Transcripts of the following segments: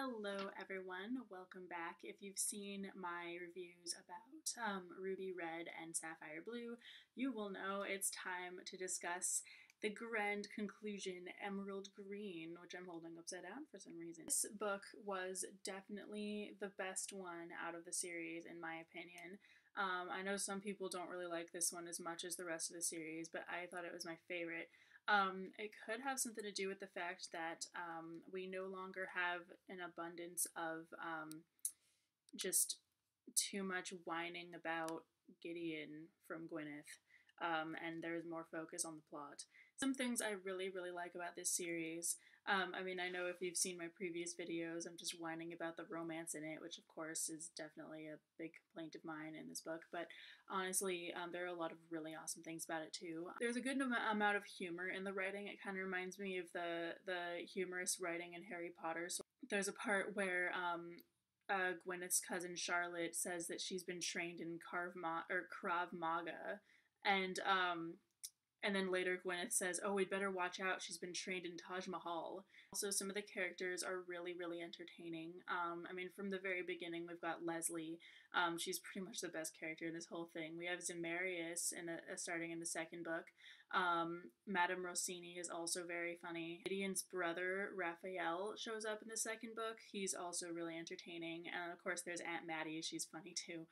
Hello everyone, welcome back. If you've seen my reviews about Ruby Red and Sapphire Blue, you will know it's time to discuss the grand conclusion, Emerald Green, which I'm holding upside down for some reason. This book was definitely the best one out of the series in my opinion. I know some people don't really like this one as much as the rest of the series, but I thought it was my favorite. It could have something to do with the fact that we no longer have an abundance of just too much whining about Gideon from Gwyneth, and there's more focus on the plot. Some things I really, really like about this series. I mean, I know if you've seen my previous videos, I'm just whining about the romance in it, which of course is definitely a big complaint of mine in this book, but honestly, there are a lot of really awesome things about it too. There's a good amount of humor in the writing. It kind of reminds me of the humorous writing in Harry Potter. So there's a part where Gwyneth's cousin Charlotte says that she's been trained in Krav Maga, and and then later Gwyneth says, "Oh, we'd better watch out. She's been trained in Taj Mahal." Also, some of the characters are really, really entertaining. I mean, from the very beginning, we've got Leslie. She's pretty much the best character in this whole thing. We have Zemarius starting in the second book. Madame Rossini is also very funny. Gideon's brother, Raphael, shows up in the second book. He's also really entertaining. And of course, there's Aunt Maddie. She's funny too.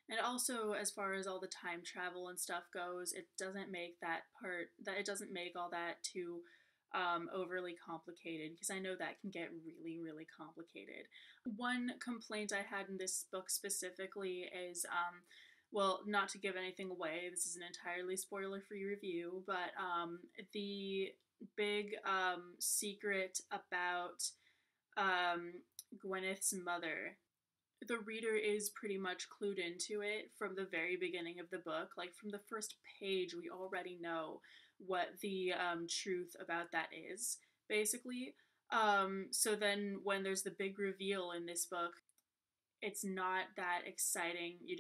And also, as far as all the time travel and stuff goes, it doesn't make it doesn't make all that too overly complicated, because I know that can get really, really complicated. One complaint I had in this book specifically is, well, not to give anything away, this is an entirely spoiler-free review, but the big secret about Gwyneth's mother. The reader is pretty much clued into it from the very beginning of the book. Like, from the first page, we already know what the truth about that is, basically. So then when there's the big reveal in this book, it's not that exciting. You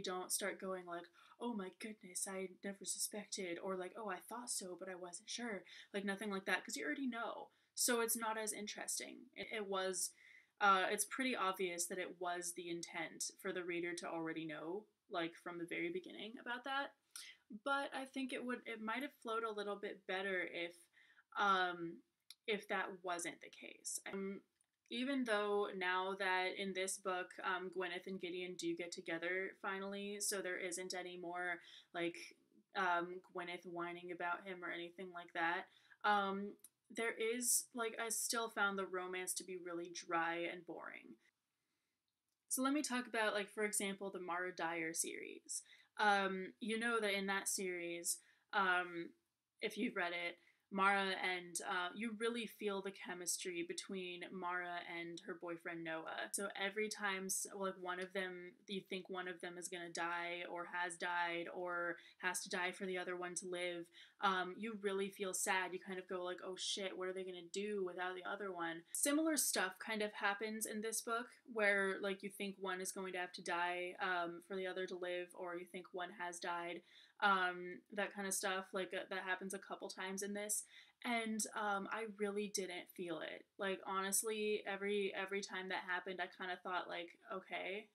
don't start going like, "Oh my goodness, I never suspected," or like, "Oh, I thought so, but I wasn't sure." Like, nothing like that, because you already know. So it's not as interesting. It's pretty obvious that it was the intent for the reader to already know, like, from the very beginning about that. But I think it might have flowed a little bit better if that wasn't the case. Even though now that in this book, Gwyneth and Gideon do get together finally, so there isn't any more like Gwyneth whining about him or anything like that. There is, like, I still found the romance to be really dry and boring. So let me talk about, like, for example, the Mara Dyer series. You know that in that series, if you've read it, Mara and you really feel the chemistry between Mara and her boyfriend Noah. So every time, like, one of them, you think one of them is gonna die or has died or has to die for the other one to live, you really feel sad. You kind of go like, "Oh shit, what are they gonna do without the other one?" Similar stuff kind of happens in this book, where, like, you think one is going to have to die for the other to live, or you think one has died. That kind of stuff, like, that happens a couple times in this, and I really didn't feel it. Like, honestly, every time that happened, I kind of thought like, okay,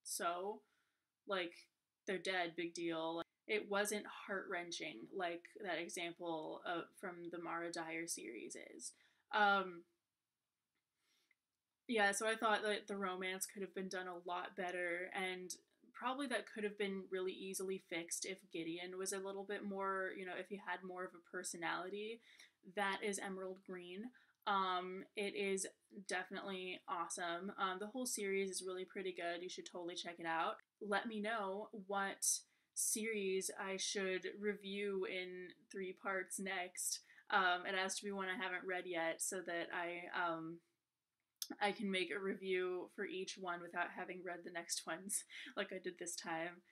so, like, they're dead, big deal. It wasn't heart-wrenching like that example from the Mara Dyer series is. Yeah, so I thought that the romance could have been done a lot better, and probably that could have been really easily fixed if Gideon was a little bit more, if he had more of a personality. That is Emerald Green. It is definitely awesome. The whole series is really pretty good. You should totally check it out. Let me know what series I should review in 3 parts next. It has to be one I haven't read yet, so that I can make a review for each one without having read the next ones like I did this time.